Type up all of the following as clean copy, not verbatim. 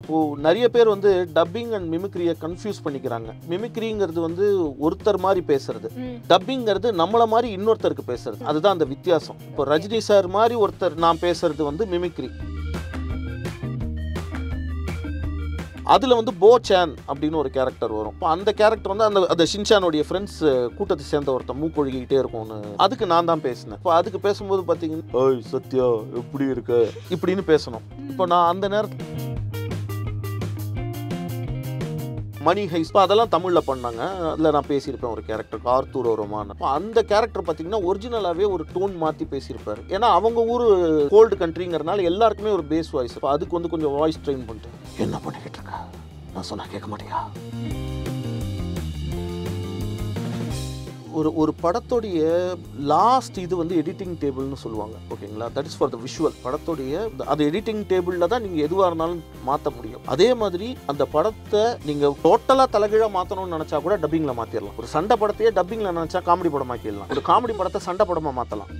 இப்போ நிறைய பேர் வந்து டப்பிங் அண்ட் மிமிக்ரியை கன்ஃபியூஸ் பண்ணிக்கிறாங்க. மிமிக்ரிங்கிறது வந்து ஒருத்தர் மாதிரி பேசுறது, டப்பிங்கிறது நம்மள மாதிரி இன்னொருத்தருக்கு பேசுறது. அதுதான் அந்த வித்தியாசம். இப்போ ரஜினி சார் மாதிரி ஒருத்தர் நான் பேசுறது வந்து மிமிக்ரி. அதில் வந்து போ சேன் அப்படின்னு ஒரு கேரக்டர் வரும். இப்போ அந்த கேரக்டர் வந்து அந்த ஷின்சானுடைய ஃப்ரெண்ட்ஸ் கூட்டத்தை சேர்ந்த ஒருத்தன் மூக்கொழுகிட்டே இருக்கும்னு அதுக்கு நான் தான் பேசினேன். இப்போ அதுக்கு பேசும்போது பார்த்தீங்கன்னா, ஓய் சத்யா எப்படி இருக்கு இப்படின்னு பேசணும். இப்போ நான் அந்த நேரத்தில் மணி ஹைஸ் அதெல்லாம் தமிழில் பண்ணாங்க. அதில் நான் பேசியிருப்பேன் ஒரு கேரக்டர் ஆர்த்தூர் ரோமான். அந்த கேரக்டர் பார்த்தீங்கன்னா ஒரிஜினலாகவே ஒரு டோன் மாற்றி பேசியிருப்பார். ஏன்னா அவங்க ஊர் கோல்டு கண்ட்ரிங்கிறனால எல்லாருக்குமே ஒரு பேஸ் வாய்ஸ். இப்போ அதுக்கு வந்து கொஞ்சம் வாய்ஸ் ட்ரெயின் பண்ணிட்டு என்ன பண்ணிக்கிட்டு இருக்கா, நான் சொன்னா கேட்க மாட்டியா. ஒரு படத்தோடைய லாஸ்ட் இது வந்து எடிட்டிங் டேபிள்னு சொல்லுவாங்க. ஓகேங்களா, that is for the visual. படத்தோடைய அது எடிட்டிங் டேபிளில் தான் நீங்கள் எதுவாக இருந்தாலும் மாற்ற முடியும். அதே மாதிரி அந்த படத்தை நீங்கள் டோட்டலாக தலைகீழாக மாற்றணும்னு நினச்சா கூட டப்பிங்கில் மாற்றிடலாம். ஒரு சண்டை படத்தையே டப்பிங்கில் நினச்சா காமெடி படமாக்கிடலாம். ஒரு காமெடி படத்தை சண்டை படமாக மாற்றலாம்.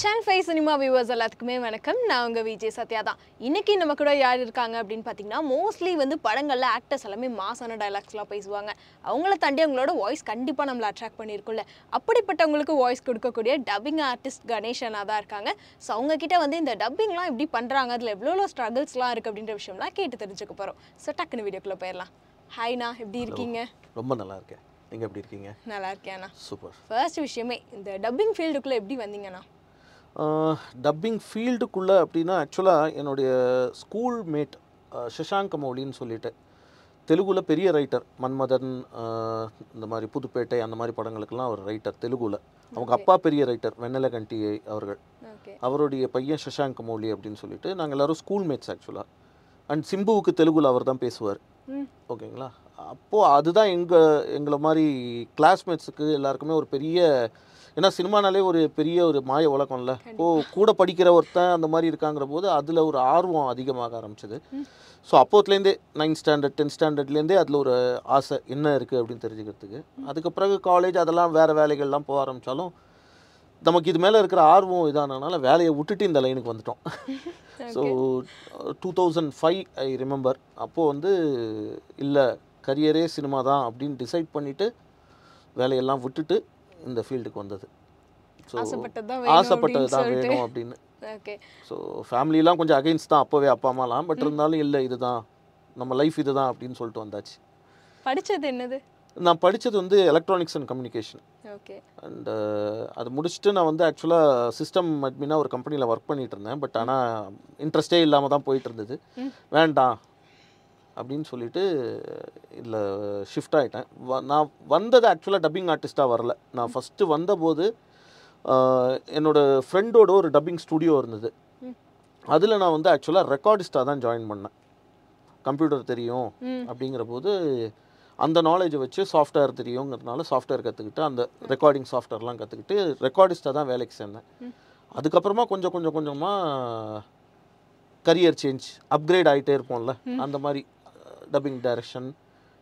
சேனல் 5 சினிமா வியூவர்ஸ் எல்லாத்துக்குமே வணக்கம். நான் உங்கள் விஜய் சத்யா தான். இன்றைக்கி நம்ம கூட யார் இருக்காங்க அப்படின்னு பார்த்தீங்கன்னா, மோஸ்ட்லி வந்து படங்களில் ஆக்டர்ஸ் எல்லாமே மாசான டைலாக்ஸ்லாம் பேசுவாங்க. அவங்கள தாண்டி அவங்களோட வாய்ஸ் கண்டிப்பாக நம்மளை அட்ராக்ட் பண்ணியிருக்கும்ல. அப்படிப்பட்டவங்களுக்கு வாய்ஸ் கொடுக்கக்கூடிய டப்பிங் ஆர்டிஸ்ட் கணேஷனா தான் இருக்காங்க. ஸோ அவங்கக்கிட்ட வந்து இந்த டப்பிங்லாம் எப்படி பண்ணுறாங்க, அதில் எவ்வளோ ஸ்ட்ரகிள்ஸ்லாம் இருக்குது அப்படின்ற விஷயம்லாம் கேட்டு தெரிஞ்சுக்க போகிறோம். ஸோ டக்குன்னு வீடியோக்குள்ளே போயிடலாம். ஹாய்ண்ணா, எப்படி இருக்கீங்க? ரொம்ப நல்லா இருக்கேன். நீங்கள் எப்படி இருக்கீங்க? நல்லா இருக்கேண்ணா. சூப்பர். ஃபர்ஸ்ட் விஷயமே இந்த டப்பிங் ஃபீல்டுக்குள்ளே எப்படி வந்தீங்கண்ணா? டப்பிங் ஃபீல்டுக்குள்ளே அப்படின்னா ஆக்சுவலாக என்னுடைய ஸ்கூல் மேட் சஷாங்க் மௌலின்னு சொல்லிட்டு தெலுங்குல பெரிய ரைட்டர். மன்மதன், இந்த மாதிரி புதுப்பேட்டை அந்த மாதிரி படங்களுக்கெல்லாம் அவர் ரைட்டர் தெலுங்குல. அவங்க அப்பா பெரிய ரைட்டர் வெண்ணலகண்டி அவர்கள். அவருடைய பையன் சஷாங்க் மௌலி அப்படின்னு சொல்லிட்டு நாங்கள் எல்லோரும் ஸ்கூல் மேட்ஸ் ஆக்சுவலாக. அண்ட் சிம்புவுக்கு தெலுங்குல அவர் தான் பேசுவார். ஓகேங்களா, அப்போது அதுதான் எங்களை மாதிரி கிளாஸ்மேட்ஸுக்கு எல்லாருக்குமே ஒரு பெரிய, ஏன்னா சினிமானாலே ஒரு பெரிய ஒரு மாய உலகம்ல. கூட படிக்கிற ஒருத்தன் அந்த மாதிரி இருக்காங்கிற போது அதில் ஒரு ஆர்வம் அதிகமாக ஆரம்பிச்சது. ஸோ அப்போத்துலேருந்தே 9th ஸ்டாண்டர்ட் 10th ஸ்டாண்டர்ட்லேருந்தே அதில் ஒரு ஆசை என்ன இருக்குது அப்படின்னு தெரிஞ்சுக்கிறதுக்கு. அதுக்கு பிறகு காலேஜ் அதெல்லாம் வேறு வேலைகள்லாம் போக ஆரம்பித்தாலும் நமக்கு இது மேலே இருக்கிற ஆர்வம் இதானனால வேலையை விட்டுட்டு இந்த லைனுக்கு வந்துட்டோம். So 2005 I remember. அப்போது வந்து இல்லை கரியரே சினிமா தான் அப்படின்னு டிசைட் பண்ணிவிட்டு வேலையெல்லாம் விட்டுட்டு இந்த ஃபீல்டுக்கு வந்தது. ஸோ ஆசைப்பட்டது தான் வேணும் அப்படின்னு. ஸோ ஃபேமிலிலாம் கொஞ்சம் அகைன்ஸ்ட் தான் அப்போவே, அப்பா அம்மாலாம். பட் இருந்தாலும் இல்லை இதுதான் நம்ம லைஃப் இதுதான் அப்படின்னு சொல்லிட்டு வந்தாச்சு. படித்தது என்னது? நான் படித்தது வந்து electronics and communication. Okay. And அது முடிச்சுட்டு நான் வந்து ஆக்சுவலாக சிஸ்டம் அட்மினாக ஒரு கம்பெனியில் ஒர்க் பண்ணிகிட்டு இருந்தேன். பட் ஆனால் இன்ட்ரெஸ்டே இல்லாமல் தான் போயிட்டு இருந்தது. வேண்டாம் அப்படின்னு சொல்லிட்டு இல்லை ஷிஃப்ட் ஆகிட்டேன். நான் வந்தது ஆக்சுவலாக டப்பிங் ஆர்டிஸ்ட்டாக வரல. நான் ஃபஸ்ட்டு வந்தபோது என்னோடய ஃப்ரெண்டோட ஒரு டப்பிங் ஸ்டுடியோ இருந்தது. அதில் நான் வந்து ஆக்சுவலாக ரெக்கார்டிஸ்ட்டாக தான் ஜாயின் பண்ணேன். கம்ப்யூட்டர் தெரியும் அப்படிங்கிற போது அந்த நாலேஜை வச்சு சாஃப்ட்வேர் தெரியுங்கிறதுனால சாஃப்ட்வேர் கற்றுக்கிட்டு அந்த ரெக்கார்டிங் சாஃப்ட்வேர்லாம் கற்றுக்கிட்டு ரெக்கார்டிஸ்ட்டாக தான் வேலைக்கு சேர்ந்தேன். அதுக்கப்புறமா கொஞ்சம் கொஞ்சமாக கரியர் சேஞ்ச் அப்கிரேட் ஆகிட்டே இருப்போம்ல, அந்த மாதிரி டப்பிங் டைரக்ஷன்,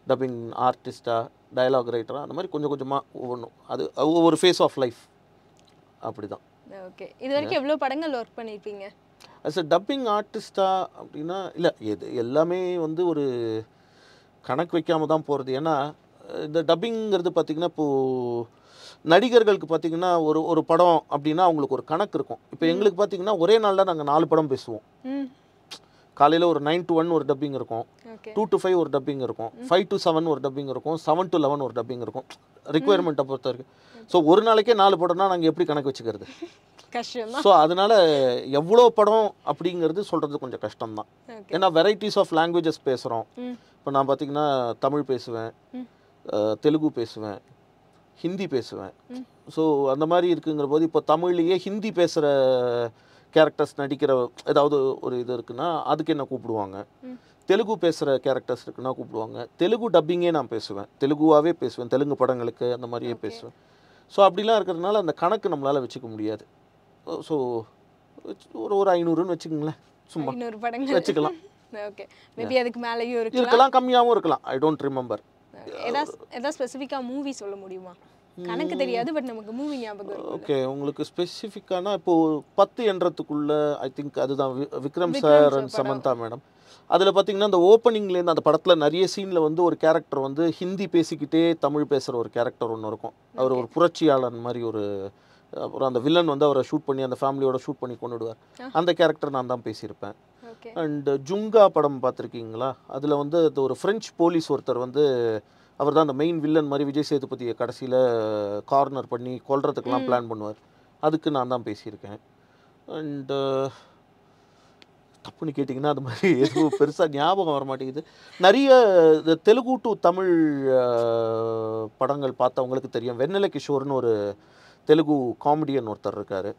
டப்பிங் ஆர்டிஸ்ட்டாக, டயலாக் ரைட்டராக, அந்த மாதிரி கொஞ்சம் கொஞ்சமாக ஒவ்வொன்றும் அது ஒவ்வொரு ஃபேஸ் ஆஃப் லைஃப் அப்படி தான். ஓகே. இது வரைக்கும் எவ்வளோ படங்கள் ஒர்க் பண்ணியிருப்பீங்க? அஸ் அ டப்பிங் ஆர்டிஸ்ட்டாக அப்படின்னா இல்லை எல்லாமே வந்து ஒரு கணக்கு வைக்காமல் தான் போகிறது. ஏன்னா இந்த டப்பிங்கிறது பார்த்திங்கன்னா இப்போது நடிகர்களுக்கு பார்த்திங்கன்னா ஒரு படம் அப்படின்னா அவங்களுக்கு ஒரு கணக்கு இருக்கும். இப்போ எங்களுக்கு பார்த்திங்கன்னா ஒரே நாளில் நாங்கள் 4 படம் பேசுவோம். காலையில் ஒரு 9 to 1 ஒரு டப்பிங் இருக்கும், 2 to 5 ஒரு டப்பிங் இருக்கும், 5 to 7 ஒரு டப்பிங் இருக்கும், 7 to 11 ஒரு டப்பிங் இருக்கும், ரிக்குவயர்மெண்ட்டை பொறுத்த வரைக்கும். ஸோ ஒரு நாளைக்கே 4 படம்னா நாங்கள் எப்படி கணக்கு வச்சுக்கிறது? கஷ்டம். ஸோ அதனால் எவ்வளோ படம் அப்படிங்கிறது சொல்கிறது கொஞ்சம் கஷ்டம்தான். ஏன்னா வெரைட்டிஸ் ஆஃப் லாங்குவேஜஸ் பேசுகிறோம். இப்போ நான் பார்த்திங்கன்னா தமிழ் பேசுவேன், தெலுங்கு பேசுவேன், ஹிந்தி பேசுவேன். ஸோ அந்த மாதிரி இருக்குங்கிற போது இப்போ தமிழ்லேயே ஹிந்தி பேசுகிற கேரக்டர்ஸ் நடிக்கிற ஏதாவது ஒரு இது இருக்குன்னா அதுக்கு என்ன கூப்பிடுவாங்க. தெலுங்கு பேசுகிற கேரக்டர்ஸ் இருக்குன்னா கூப்பிடுவாங்க. தெலுங்கு டப்பிங்கே நான் பேசுவேன், தெலுங்குவாகவே பேசுவேன், தெலுங்கு படங்களுக்கு அந்த மாதிரியே பேசுவேன். ஸோ அப்படிலாம் இருக்கிறதுனால அந்த கணக்கு நம்மளால் வச்சுக்க முடியாது. ஸோ ஒரு 500ன்னு வச்சுக்கோங்களேன், சும்மா வச்சுக்கலாம். ஓகே. மேபி அதுக்கு மேலேயும் இருக்கலாம், கம்மியாகவும் இருக்கலாம். I don't remember. ஏதாவது ஸ்பெசிஃபிக்காக மூவி சொல்ல முடியுமா? கணக்கு தெரியாது பட் நமக்கு மூவி ஞாபகம் இருக்கும். ஓகே, உங்களுக்கு ஸ்பெசிஃபிக்கானா இப்போது 10 என்றதுக்குள்ள ஐ திங்க் அதுதான் Vikram sir and Samantha madam. அதில் பார்த்தீங்கன்னா அந்த ஓப்பனிங்லேருந்து அந்த படத்தில் நிறைய சீனில் வந்து ஒரு கேரக்டர் வந்து ஹிந்தி பேசிக்கிட்டே தமிழ் பேசுகிற ஒரு கேரக்டர் ஒன்று இருக்கும். அவர் ஒரு புரட்சியாளன் மாதிரி ஒரு, அப்புறம் அந்த வில்லன் வந்து அவரை ஷூட் பண்ணி அந்த ஃபேமிலியோட ஷூட் பண்ணி கொண்டுடுவார். அந்த கேரக்டர் நான் தான் பேசியிருப்பேன். அண்ட் ஜுங்கா படம் பார்த்துருக்கீங்களா? அதில் வந்து அது ஒரு ஃப்ரெஞ்ச் போலீஸ் ஒருத்தர் வந்து அவர் தான் அந்த மெயின் வில்லன் மாதிரி விஜய் சேதுபதியை கடைசியில் கார்னர் பண்ணி கொல்றதுக்கெல்லாம் பிளான் பண்ணுவார். அதுக்கு நான் தான் பேசியிருக்கேன். அண்டு தப்புன்னு கேட்டிங்கன்னா அது மாதிரி எதுவும் பெருசாக ஞாபகம் வர மாட்டேங்குது. நிறைய தெலுங்கு டு தமிழ் படங்கள் பார்த்தவங்களுக்கு தெரியும். வெண்ணெல கிஷோர்னு ஒரு தெலுங்கு காமெடியன் ஒருத்தர் இருக்கார்.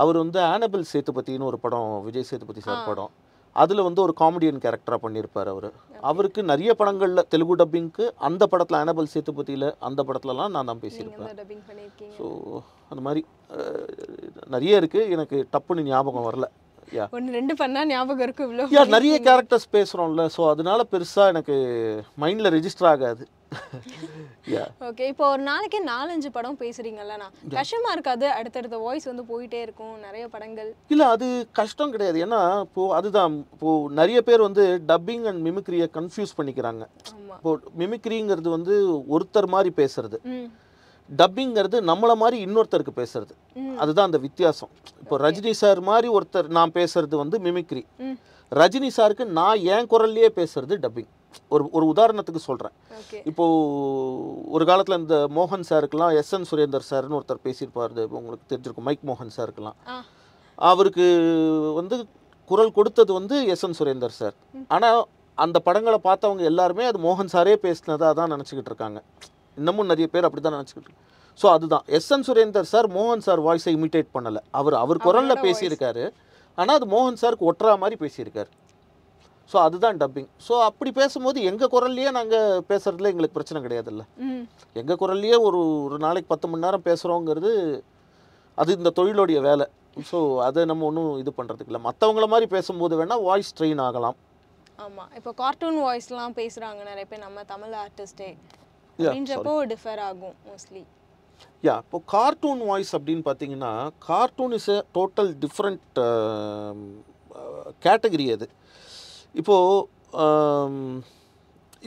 அவர் வந்து ஆனபிள் சேதுபதினு ஒரு படம், விஜய் சேதுபதி சார் படம், அதில் வந்து ஒரு காமெடியன் கேரக்டராக பண்ணியிருப்பார் அவர். அவருக்கு நிறைய படங்களில் தெலுங்கு டப்பிங்க்கு அந்த படத்தில் ஆனபிள் சேதுபதியில் அந்த படத்துலலாம் நான் தான் பேசியிருப்பேன். ஸோ அந்த மாதிரி நிறைய இருக்குது, எனக்கு டப்புன்னு ஞாபகம் வரல. ஒன்று ரெண்டு பண்ணா ஞாபகம் இருக்கும் இவ்வளோ. நிறைய கேரக்டர்ஸ் பேசுகிறோம்ல, ஸோ அதனால பெருசாக எனக்கு மைண்டில் ரெஜிஸ்டர் ஆகாது. ஓகே, இப்போ ஒரு நாளைக்கே 4-5 படம் பேசுறீங்கல்லண்ணா, கஷ்டமா இருக்காது? அடுத்தடுத்த வாய்ஸ் வந்து போயிட்டே இருக்கும் நிறைய படங்கள். இல்லை, அது கஷ்டம் கிடையாது. ஏன்னா இப்போது அதுதான், இப்போது நிறைய பேர் வந்து டப்பிங் அண்ட் மிமிக்ரியை கன்ஃபியூஸ் பண்ணிக்கிறாங்க. இப்போது மிமிக்ரிங்கிறது வந்து ஒருத்தர் மாதிரி பேசுறது, டப்பிங்கிறது நம்மளை மாதிரி இன்னொருத்தருக்கு பேசுறது. அதுதான் அந்த வித்தியாசம். இப்போ ரஜினி சார் மாதிரி ஒருத்தர் நான் பேசுறது வந்து மிமிக்ரி, ரஜினி சாருக்கு நான் என் குரல்லையே பேசுறது டப்பிங். ஒரு உதாரணத்துக்கு சொல்கிறேன். இப்போது ஒரு காலத்தில் இந்த மோகன் சாருக்கெல்லாம் எஸ்என் சுரேந்தர் சார்னு ஒருத்தர் பேசியிருப்பார், உங்களுக்கு தெரிஞ்சிருக்கும், மைக் மோகன் சாருக்கெல்லாம். அவருக்கு வந்து குரல் கொடுத்தது வந்து எஸ்என் சுரேந்தர் சார். ஆனால் அந்த படங்களை பார்த்தவங்க எல்லாருமே அது மோகன் சாரே பேசினதாக தான் நினச்சிக்கிட்டு இருக்காங்க. இன்னமும் நிறைய பேர் அப்படி தான் நினச்சிக்கிட்டு இருக்காங்க. ஸோ அதுதான், எஸ்என் சுரேந்தர் சார் மோகன் சார் வாய்ஸை இமிட்டேட் பண்ணலை. அவர் குரலில் பேசியிருக்காரு, ஆனால் அது மோகன் சாருக்கு ஒட்டுறா மாதிரி பேசியிருக்காரு. ஸோ அதுதான் டப்பிங். ஸோ அப்படி பேசும்போது எங்கள் குரல்லையே நாங்கள் பேசுகிறதுல எங்களுக்கு பிரச்சனை கிடையாதுல்ல. எங்கள் குரல்லையே ஒரு நாளைக்கு 10 மணி நேரம் பேசுகிறோங்கிறது அது இந்த தொழிலோடைய வேலை. ஸோ அதை நம்ம ஒன்றும் இது பண்ணுறதுக்கு இல்லை. மற்றவங்கள மாதிரி பேசும்போது வேணால் வாய்ஸ் ட்ரெயின் ஆகலாம். ஆமாம், இப்போ கார்ட்டூன் வாய்ஸ்லாம் பேசுகிறாங்க நிறைய பேர், நம்ம தமிழ் ஆர்டிஸ்டே அப்படின்றப்போ டிஃபர் ஆகும் மோஸ்ட்லி. இப்போ கார்ட்டூன் வாய்ஸ் அப்படின்னு பார்த்தீங்கன்னா, cartoon is a total different category அது.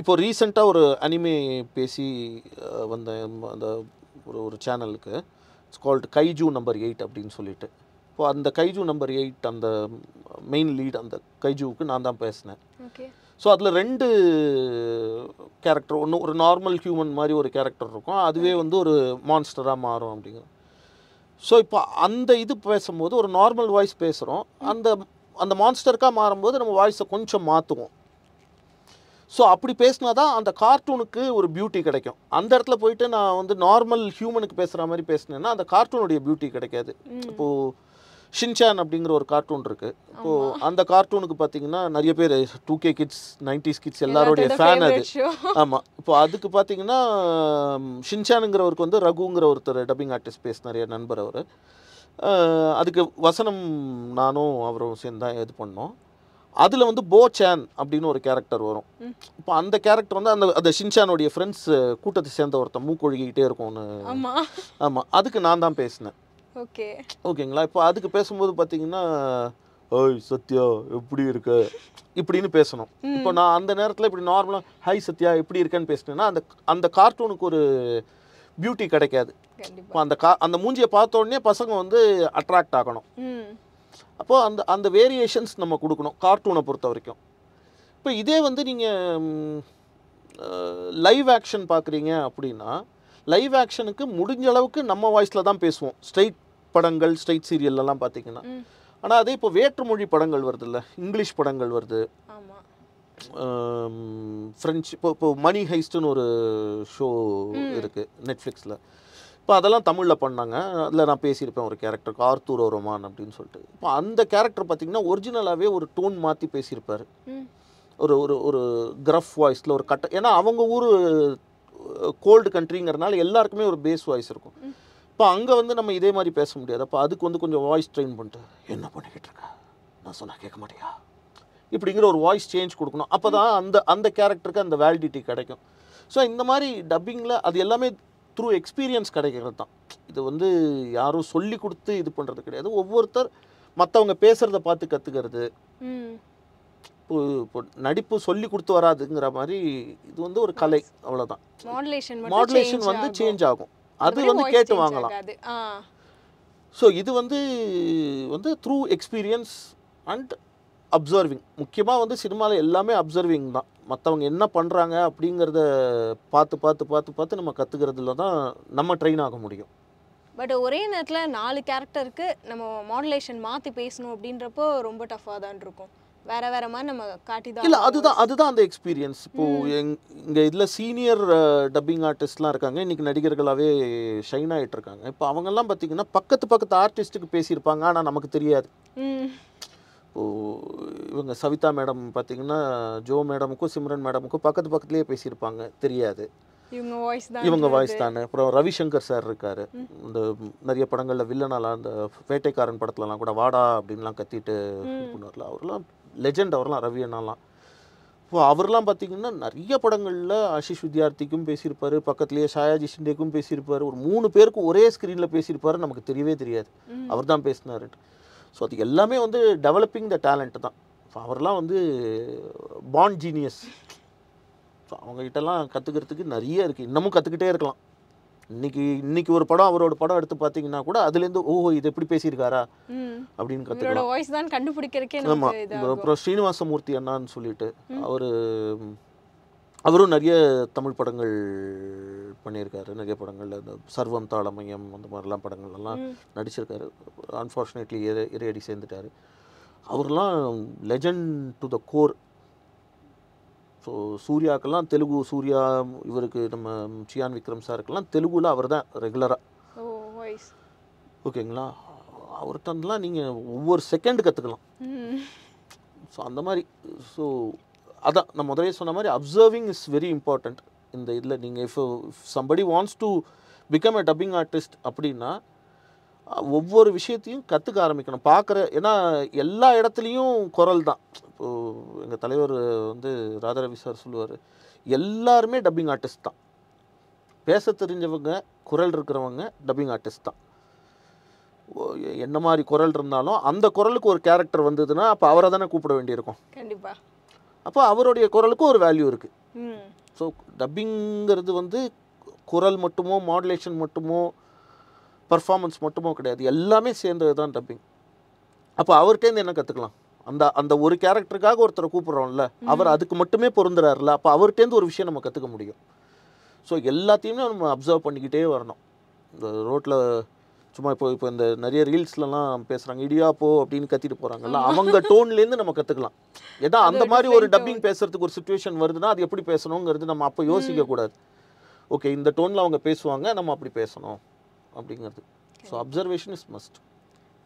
இப்போ ரீசெண்டாக ஒரு அனிமே பேசி வந்த அந்த ஒரு சேனலுக்கு இட்ஸ் கால்டு கைஜூ நம்பர் 8 அப்படின்னு சொல்லிட்டு. இப்போ அந்த கைஜூ நம்பர் 8 அந்த மெயின் லீட் அந்த கைஜூவுக்கு நான் தான் பேசினேன். ஸோ அதில் 2 கேரக்டர், ஒன்று ஒரு நார்மல் ஹியூமன் மாதிரி ஒரு கேரக்டர் இருக்கும், அதுவே வந்து ஒரு மான்ஸ்டராக மாறும் அப்படிங்கிற. ஸோ இப்போ அந்த இது பேசும்போது ஒரு நார்மல் வாய்ஸ் பேசுகிறோம், அந்த மான்ஸ்டருக்காக மாறும்போது நம்ம வாய்ஸை கொஞ்சம் மாற்றுவோம். ஸோ அப்படி பேசினா தான் அந்த கார்ட்டூனுக்கு ஒரு பியூட்டி கிடைக்கும். அந்த இடத்துல போயிட்டு நான் வந்து நார்மல் ஹியூமனுக்கு பேசுகிற மாதிரி பேசினேன்னா அந்த கார்ட்டூனுடைய பியூட்டி கிடைக்காது. இப்போது ஷின்சான் அப்படிங்கிற ஒரு கார்ட்டூன் இருக்குது. இப்போது அந்த கார்ட்டூனுக்கு பார்த்தீங்கன்னா நிறைய பேர் 2K kids 90s kids எல்லாரோடைய fan அது. ஆமாம், இப்போ அதுக்கு பார்த்தீங்கன்னா ஷின்சானுங்கிறவருக்கு வந்து ரகுங்கிற ஒருத்தர் டப்பிங் ஆர்டிஸ்ட் பேசினார், என் நண்பர் அவர். அதுக்கு வசனம் நானும் அவரும் சேர்ந்து தான் இது பண்ணோம். அதில் வந்து போ சேன் அப்படின்னு ஒரு கேரக்டர் வரும். இப்போ அந்த கேரக்டர் வந்து அந்த ஷின்சானுடைய ஃப்ரெண்ட்ஸ் கூட்டத்தை சேர்ந்த ஒருத்தன் மூக்கொழுகிக்கிட்டே இருக்கும்னு. ஆமாம், அதுக்கு நான் தான் பேசினேன். ஓகேங்களா? இப்போ அதுக்கு பேசும்போது பார்த்தீங்கன்னா, ஓய் சத்யா எப்படி இருக்க இப்படின்னு பேசணும். இப்போ நான் அந்த நேரத்தில் இப்படி நார்மலாக ஹாய் சத்யா எப்படி இருக்கேன்னு பேசினேன்னா அந்த கார்ட்டூனுக்கு ஒரு பியூட்டி கிடைக்காது. இப்போ அந்த மூஞ்சியை பார்த்த உடனே பசங்க வந்து அட்ராக்ட் ஆகணும். அப்போது அந்த வேரியேஷன்ஸ் நம்ம கொடுக்கணும் கார்ட்டூனை பொறுத்த வரைக்கும். இப்போ இதே வந்து நீங்கள் லைவ் ஆக்ஷன் பார்க்குறீங்க அப்படின்னா, லைவ் ஆக்ஷனுக்கு முடிஞ்ச அளவுக்கு நம்ம வாய்ஸில் தான் பேசுவோம். ஸ்ட்ரைட் படங்கள், ஸ்ட்ரைட் சீரியல்லாம் பார்த்தீங்கன்னா. ஆனால் அதே இப்போ வேற்றுமொழி படங்கள் வருது இல்லை, இங்கிலீஷ் படங்கள் வருது, ஃப்ரெஞ்சு. இப்போ மணி ஹைஸ்ட்டுன்னு ஒரு ஷோ இருக்குது நெட்ஃப்ளிக்ஸில். இப்போ அதெல்லாம் தமிழில் பண்ணாங்க. அதில் நான் பேசியிருப்பேன் ஒரு கேரக்டருக்கு, ஆர்த்தூர் ரோமான் அப்படின்னு சொல்லிட்டு. இப்போ அந்த கேரக்டர் பார்த்திங்கன்னா ஒரிஜினலாகவே ஒரு டோன் மாற்றி பேசியிருப்பார். ஒரு ஒரு ஒரு கிரஃப் வாய்ஸில் ஒரு கட்ட, ஏன்னா அவங்க ஊர் கோல்டு கண்ட்ரிங்கிறதுனால எல்லாருக்குமே ஒரு பேஸ் வாய்ஸ் இருக்கும். இப்போ அங்கே வந்து நம்ம இதே மாதிரி பேச முடியாது. அப்போ அதுக்கு வந்து கொஞ்சம் வாய்ஸ் ட்ரெயின் பண்ணிட்டு, என்ன பண்ணிக்கிட்டு இருக்க, நான் சொன்னால் கேட்க மாட்டியா, இப்படிங்கிற ஒரு வாய்ஸ் சேஞ்ச் கொடுக்கணும். அப்போ தான் அந்த கேரக்டருக்கு அந்த வேலிடிட்டி கிடைக்கும். ஸோ இந்த மாதிரி டப்பிங்கில் அது எல்லாமே த்ரூ எக்ஸ்பீரியன்ஸ் கிடைக்கிறது தான். இது வந்து யாரும் சொல்லி கொடுத்து இது பண்ணுறது கிடையாது. ஒவ்வொருத்தர் மற்றவங்க பேசுகிறத பார்த்து கற்றுக்கிறது. இப்போ நடிப்பு சொல்லி கொடுத்து வராதுங்கிற மாதிரி இது வந்து ஒரு கலை, அவ்வளோதான். மாடுலேஷன் வந்து சேஞ்ச் ஆகும், அது வந்து கேட்டு வாங்கலாம். ஸோ இது வந்து த்ரூ எக்ஸ்பீரியன்ஸ் அண்ட் அப்சர்விங். முக்கியமாக வந்து சினிமாவில் எல்லாமே அப்சர்விங் தான். மற்றவங்க என்ன பண்ணுறாங்க அப்படிங்கிறத பார்த்து பார்த்து பார்த்து பார்த்து நம்ம கற்றுக்கிறதுல தான் நம்ம ட்ரெயின் ஆக முடியும். பட் ஒரே நேரத்தில் 4 கேரக்டருக்கு நம்ம மாடுலேஷன் மாற்றி பேசணும் அப்படின்றப்போ ரொம்ப டஃப்பாக தான் இருக்கும். வேற வேற மாதிரி நம்ம காட்டி தான் இல்லை, அதுதான் அந்த எக்ஸ்பீரியன்ஸ். இப்போது இங்கே இதில் சீனியர் டப்பிங் ஆர்டிஸ்ட்லாம் இருக்காங்க, இன்றைக்கி நடிகர்களாகவே ஷைன் ஆகிட்டு இருக்காங்க. இப்போ அவங்கெல்லாம் பார்த்திங்கன்னா பக்கத்து ஆர்டிஸ்ட்டுக்கு பேசியிருப்பாங்க, ஆனால் நமக்கு தெரியாது. இப்போது இவங்க சவிதா மேடம் பார்த்திங்கன்னா ஜோ மேடமுக்கும் சிம்ரன் மேடமுக்கும் பக்கத்துலேயே பேசியிருப்பாங்க, தெரியாது இவங்க வாய்ஸ் தானே. அப்புறம் ரவிசங்கர் சார் இருக்கார், இந்த நிறைய படங்களில் வில்லனாலாம், அந்த வேட்டைக்காரன் படத்துலலாம் கூட வாடா அப்படின்லாம் கத்திட்டு பண்ணுவார்ல, அவர்லாம் லெஜெண்ட். அவர்லாம் ரவி அண்ணாலாம். இப்போ அவர்லாம் பார்த்திங்கன்னா நிறைய படங்களில் ஆஷிஷ் வித்யார்த்திக்கும் பேசியிருப்பார், பக்கத்துலேயே ஷாயாஜி ஷிண்டேக்கும் பேசியிருப்பார். ஒரு 3 பேருக்கும் ஒரே ஸ்க்ரீனில் பேசியிருப்பார், நமக்கு தெரியவே தெரியாது அவர் தான் பேசினார். ஸோ அது எல்லாமே வந்து டெவலப்பிங் த டேலண்ட் தான். ஸோ அவர்லாம் வந்து பாண்ட் ஜீனியஸ். ஸோ அவங்ககிட்டலாம் கற்றுக்கிறதுக்கு நிறைய இருக்குது, இன்னமும் கற்றுக்கிட்டே இருக்கலாம். இன்னைக்கு ஒரு படம், அவரோட படம் எடுத்து பார்த்தீங்கன்னா கூட அதுலேருந்து ஓஹோ இது எப்படி பேசியிருக்காரா அப்படின்னு கற்றுக்கலாம். வாய்ஸ் தான் கண்டுபிடிக்கிறக்கே. ஆமாம். அப்புறம் ஸ்ரீனிவாசமூர்த்தி அண்ணான்னு சொல்லிட்டு அவரும் நிறைய தமிழ் படங்கள் பண்ணியிருக்காரு. நிறைய படங்களில் இந்த சர்வம் தாளமயம் அந்த மாதிரிலாம் படங்கள்லாம் நடிச்சிருக்காரு. அன்ஃபார்ச்சுனேட்லி இறையடி சேர்ந்துட்டார். அவர்லாம் legend to the core. So சூர்யாக்கெல்லாம் தெலுங்கு, சூர்யா இவருக்கு நம்ம சியான் விக்ரம் சாருக்கெல்லாம் தெலுங்குல அவர் தான் ரெகுலராக. ஓகேங்களா, அவர்கிட்டலாம் நீங்கள் ஒவ்வொரு செகண்ட் கற்றுக்கலாம். ஸோ அந்த மாதிரி. ஸோ அதான் நான் முதலே சொன்ன மாதிரி அப்சர்விங் இஸ் வெரி இம்பார்ட்டண்ட் இந்த இதில். நீங்கள் if somebody wants to become a dubbing artist அப்படின்னா ஒவ்வொரு விஷயத்தையும் கற்றுக்க ஆரம்பிக்கணும், பார்க்குற. ஏன்னா எல்லா இடத்துலையும் குரல் தான். இப்போது எங்கள் தலைவர் வந்து ராதாரவி சார் சொல்லுவார், எல்லாருமே டப்பிங் ஆர்டிஸ்ட் தான். பேச தெரிஞ்சவங்க, குரல் இருக்கிறவங்க டப்பிங் ஆர்டிஸ்ட் தான். என்ன மாதிரி குரல் இருந்தாலும் அந்த குரலுக்கு ஒரு கேரக்டர் வந்ததுன்னா அப்போ அவரை தானே கூப்பிட வேண்டியிருக்கும். கண்டிப்பாக. அப்போ அவருடைய குரலுக்கும் ஒரு வேல்யூ இருக்குது. ஸோ டப்பிங்கிறது வந்து குரல் மட்டுமோ மாடுலேஷன் மட்டுமோ பர்ஃபார்மன்ஸ் மட்டுமோ கிடையாது, எல்லாமே சேர்ந்தது தான் டப்பிங். அப்போ அவர்கிட்டேருந்து என்ன கற்றுக்கலாம்? அந்த ஒரு கேரக்டருக்காக ஒருத்தரை கூப்பிட்றோம்ல, அவர் அதுக்கு மட்டுமே பொருந்துறாருல, அப்போ அவர்கிட்டேருந்து ஒரு விஷயம் நம்ம கற்றுக்க முடியும். ஸோ எல்லாத்தையுமே நம்ம அப்சர்வ் பண்ணிக்கிட்டே வரணும். இந்த ரோட்டில் சும்மா இப்போ இந்த நிறைய ரீல்ஸ்லலாம் பேசுகிறாங்க, இடியாப்போ அப்படின்னு கத்திட்டு போகிறாங்கல்ல, அவங்க டோன்லேருந்து நம்ம கற்றுக்கலாம். ஏன்னா அந்த மாதிரி ஒரு டப்பிங் பேசுகிறதுக்கு ஒரு சுச்சுவேஷன் வருதுன்னா அது எப்படி பேசணுங்கிறது நம்ம அப்போ யோசிக்கக்கூடாது. ஓகே, இந்த டோனில் அவங்க பேசுவாங்க, நம்ம அப்படி பேசணும் அப்படிங்கிறது. So observation is must.